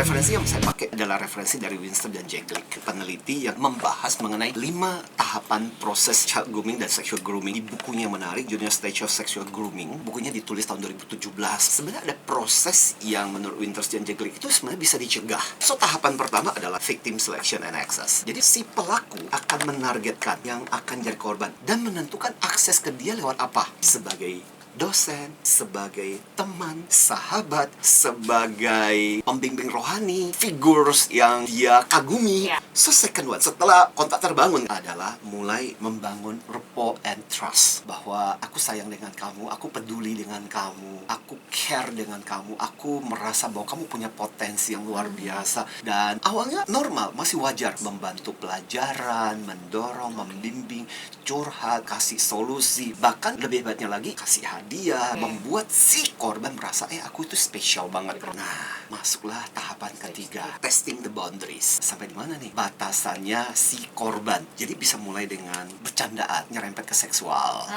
Referensi yang saya pakai adalah referensi dari Winston dan Jeglick, peneliti yang membahas mengenai 5 tahapan proses child grooming dan sexual grooming. Di bukunya menarik, Junior Stage of Sexual Grooming, bukunya ditulis tahun 2017. Sebenarnya ada proses yang menurut Winston dan Jeglick itu sebenarnya bisa dicegah. So, tahapan pertama adalah victim selection and access. Jadi si pelaku akan menargetkan yang akan jadi korban dan menentukan akses ke dia lewat apa? Sebagai dosen, sebagai teman, sahabat, sebagai pembimbing rohani, figures yang dia kagumi. So second one, setelah kontak terbangun adalah mulai membangun rapport and trust. Bahwa aku sayang dengan kamu, aku peduli dengan kamu, aku care dengan kamu, aku merasa bahwa kamu punya potensi yang luar biasa. Dan awalnya normal, masih wajar membantu pelajaran, mendorong, membimbing, curhat, kasih solusi. Bahkan lebih hebatnya lagi, kasih hadiah, membuat si korban merasa, aku itu spesial banget. Nah, masuklah tahapan ketiga, testing the boundaries. Sampai di mana nih batasannya si korban? Jadi bisa mulai dengan bercandaan, nyerempet ke seksual.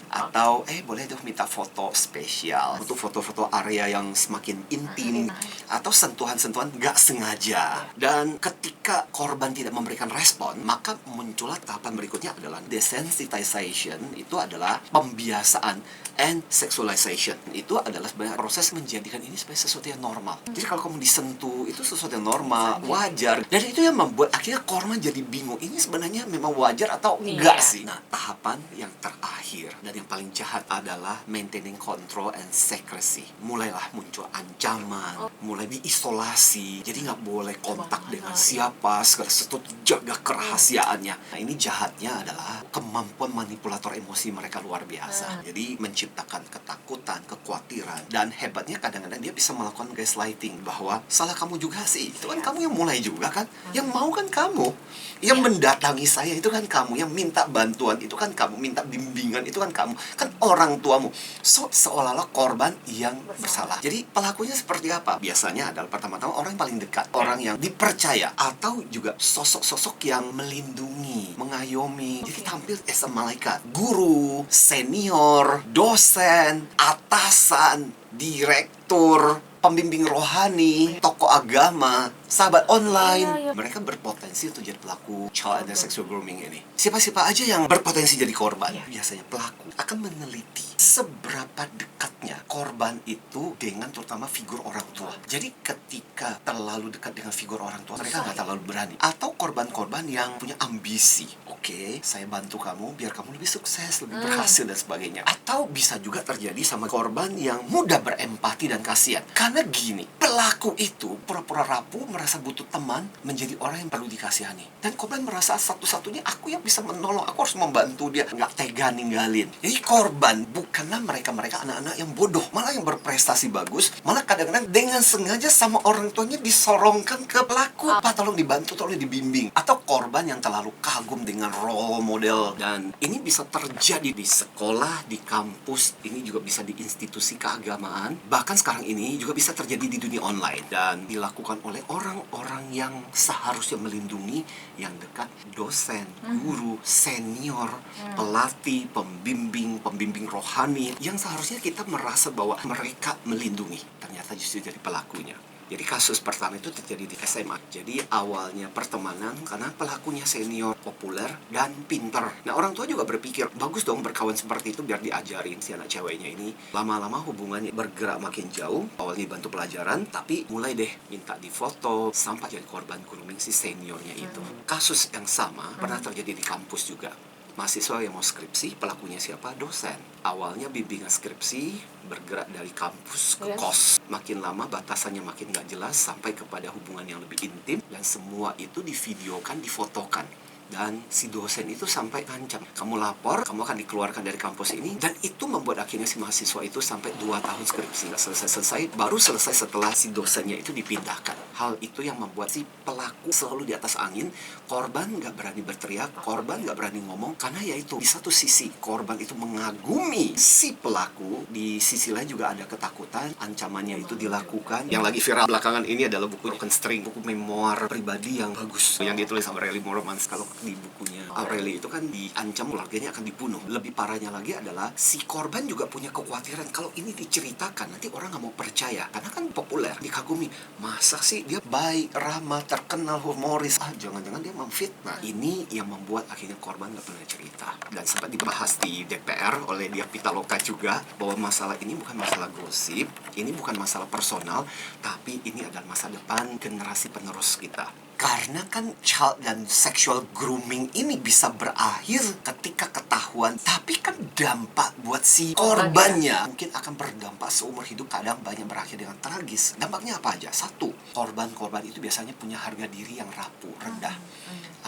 Atau, boleh dong minta foto spesial. Untuk foto-foto area yang semakin intim. Atau sentuhan-sentuhan gak sengaja. Dan ketika korban tidak memberikan respon, maka muncullah tahapan berikutnya adalah desensitization. Itu adalah pembiasaan, and sexualization. Itu adalah sebenarnya proses menjadikan ini sebagai sesuatu yang normal. Jadi kalau kamu disentuh, itu sesuatu yang normal, wajar. Dan itu yang membuat akhirnya korban jadi bingung. Ini sebenarnya memang wajar atau enggak sih? Nah, tahapan yang terakhir dan yang paling jahat adalah maintaining control and secrecy. Mulailah muncul ancaman, mulai diisolasi. Jadi nggak boleh kontak dengan siapa, segala sesuatu, jaga kerahasiaannya. Nah, ini jahatnya adalah kemampuan manipulator emosi mereka luar biasa. Jadi menciptakan ketakutan, kekhawatiran, dan hebatnya kadang-kadang dia bisa melakukan gaslighting bahwa salah kamu juga sih, itu kan kamu yang mulai juga kan, yang mau kan kamu, yang mendatangi saya itu kan kamu, yang minta bantuan itu kan kamu, minta bimbingan itu kan kamu, kan orang tuamu. So, seolah-olah korban yang bersalah. Jadi pelakunya seperti apa? Biasanya adalah pertama-tama orang yang paling dekat, orang yang dipercaya, atau juga sosok-sosok yang melindungi, mengayomi. Jadi tampil as a malaikat, guru, senior, dosen, atasan, direktur, pembimbing rohani, tokoh agama, sahabat online. Mereka berpotensi untuk jadi pelaku child and sexual grooming ini. Siapa-siapa aja yang berpotensi jadi korban, biasanya pelaku akan meneliti seberapa dekatnya korban itu dengan terutama figur orang tua. Jadi ketika terlalu dekat dengan figur orang tua, mereka nggak terlalu berani. Atau korban-korban yang punya ambisi. Oke, saya bantu kamu biar kamu lebih sukses, lebih berhasil dan sebagainya. Atau bisa juga terjadi sama korban yang mudah berempati dan kasihan. Karena gini, pelaku itu pura-pura rapuh, merasa butuh teman, menjadi orang yang perlu dikasihani. Dan korban merasa satu-satunya aku yang bisa menolong, aku harus membantu dia, nggak tega ninggalin. Jadi korban bukanlah mereka-mereka anak-anak yang bodoh, malah yang berprestasi bagus, malah kadang-kadang dengan sengaja sama orang tuanya disorongkan ke pelaku. Pak, tolong dibantu, tolong dibimbing. Atau korban yang terlalu kagum dengan role model. Dan ini bisa terjadi di sekolah, di kampus, ini juga bisa di institusi keagamaan. Bahkan sekarang ini juga bisa terjadi di dunia online. Dan dilakukan oleh orang-orang yang seharusnya melindungi yang dekat, dosen, guru, senior, pelatih, pembimbing rohani, yang seharusnya kita merasa bahwa mereka melindungi, ternyata justru jadi pelakunya. Jadi kasus pertama itu terjadi di SMA. Jadi awalnya pertemanan karena pelakunya senior, populer, dan pinter. Nah, orang tua juga berpikir, bagus dong berkawan seperti itu biar diajarin si anak ceweknya ini. Lama-lama hubungannya bergerak makin jauh. Awalnya bantu pelajaran, tapi mulai deh minta difoto sampai jadi korban grooming si seniornya itu. Kasus yang sama pernah terjadi di kampus juga. Mahasiswa yang mau skripsi, pelakunya siapa? Dosen. Awalnya bimbingan skripsi bergerak dari kampus ke kos. Makin lama batasannya makin gak jelas sampai kepada hubungan yang lebih intim. Dan semua itu divideokan, difotokan. Dan si dosen itu sampai ancam, kamu lapor, kamu akan dikeluarkan dari kampus ini. Dan itu membuat akhirnya si mahasiswa itu sampai 2 tahun skripsi nggak selesai-selesai. Baru selesai setelah si dosennya itu dipindahkan. Hal itu yang membuat si pelaku selalu di atas angin. Korban nggak berani berteriak, korban nggak berani ngomong. Karena ya itu, di satu sisi korban itu mengagumi si pelaku, di sisi lain juga ada ketakutan, ancamannya itu dilakukan. Yang lagi viral belakangan ini adalah buku Broken String, buku memoir pribadi yang bagus, yang ditulis sama Aureli Mormans. Kalau di bukunya Aureli itu kan diancam keluarganya akan dibunuh. Lebih parahnya lagi adalah si korban juga punya kekhawatiran kalau ini diceritakan nanti orang nggak mau percaya, karena kan populer, dikagumi. Masa sih dia baik, ramah, terkenal, humoris. Jangan-jangan dia memfitnah. Ini yang membuat akhirnya korban nggak pernah cerita. Dan sempat dibahas di DPR oleh dia Pitaloka juga, bahwa masalah ini bukan masalah gosip, ini bukan masalah personal, tapi ini adalah masa depan generasi penerus kita. Karena kan child dan sexual grooming ini bisa berakhir ketika ketahuan, tapi kan dampak buat si korbannya mungkin akan berdampak seumur hidup. Kadang banyak berakhir dengan tragis. Dampaknya apa aja? Satu, korban-korban itu biasanya punya harga diri yang rapuh, rendah.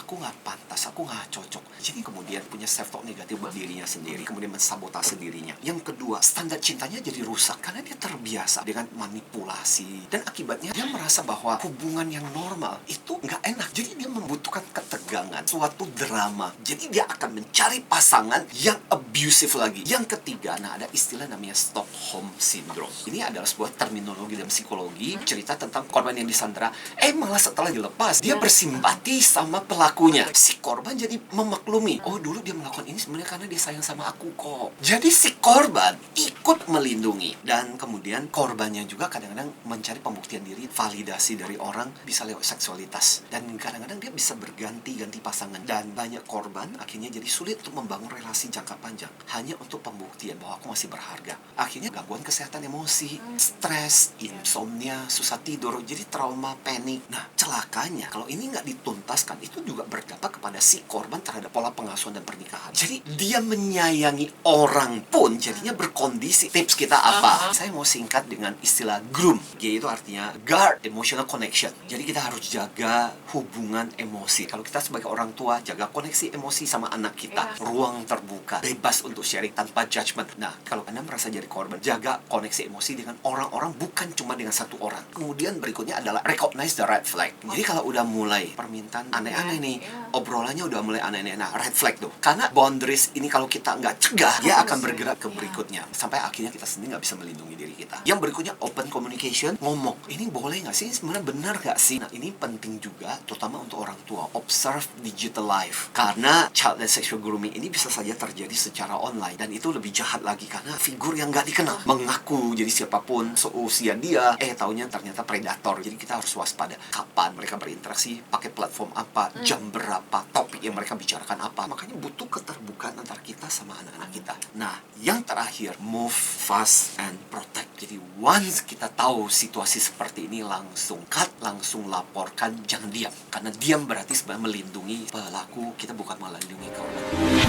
Aku nggak pantas, aku nggak cocok. Jadi kemudian punya self-talk negatif buat dirinya sendiri, kemudian mensabotase dirinya. Yang kedua, standar cintanya jadi rusak karena dia terbiasa dengan manipulasi. Dan akibatnya dia merasa bahwa hubungan yang normal itu nggak enak. Jadi dia membutuhkan ketegangan, suatu drama. Jadi dia akan mencari pasangan yang abusive lagi. Yang ketiga, ada istilah namanya Stockholm Syndrome. Ini adalah sebuah terminologi dalam psikologi, cerita tentang korban yang disandera. Malah setelah dilepas, dia bersimpati sama pelakunya. Si korban jadi memaklumi, dulu dia melakukan ini sebenarnya karena dia sayang sama aku kok. Jadi si korban ikut melindungi. Dan kemudian korbannya juga kadang-kadang mencari pembuktian diri, validasi dari orang, bisa lewat seksualitas. Dan kadang-kadang dia bisa berganti-ganti pasangan. Dan banyak korban akhirnya jadi sulit untuk membangun relasi jangka panjang hanya untuk pembuktian bahwa aku masih berharga. Akhirnya gangguan kesehatan emosi, stres, insomnia, susah tidur, jadi trauma, panik. Nah, celakanya kalau ini nggak dituntaskan, itu juga berdampak kepada si korban terhadap pola pengasuhan dan pernikahan. Jadi dia menyayangi orang pun jadinya berkondisi. Tips kita apa? Saya mau singkat dengan istilah groom. G itu artinya guard emotional connection. Jadi kita harus jaga hubungan emosi. Kalau kita sebagai orang tua, jaga koneksi emosi sama anak kita. Ruang terbuka, bebas untuk sharing tanpa judgment. Nah, kalau Anda merasa jadi korban, jaga koneksi emosi dengan orang-orang, bukan cuma dengan satu orang. Kemudian berikutnya adalah recognize the red flag. Jadi kalau udah mulai permintaan aneh-aneh nih, obrolannya udah mulai aneh-aneh, red flag tuh. Karena boundaries ini kalau kita nggak cegah, dia akan bergerak ke berikutnya. Sampai akhirnya kita sendiri nggak bisa melindungi diri kita. Yang berikutnya open communication, ngomong. Ini boleh nggak sih? Sebenarnya benar nggak sih? Nah, ini penting juga, terutama untuk orang tua. Observe digital life. Karena child and sexual grooming ini bisa saja terjadi secara online. Dan itu lebih jahat lagi karena figur yang nggak dikenal. Mengaku jadi siapapun seusia dia, taunya ternyata predator. Jadi kita harus waspada. Kapan mereka berinteraksi, pakai platform apa, jam berapa, topik yang mereka bicarakan apa. Makanya butuh keterbukaan antara kita sama anak-anak kita. Nah, yang terakhir, move fast and protect. Jadi once kita tahu situasi seperti ini, langsung cut, langsung laporkan, jangan diam. Karena diam berarti sebenarnya melindungi pelaku, kita bukan melindungi korban.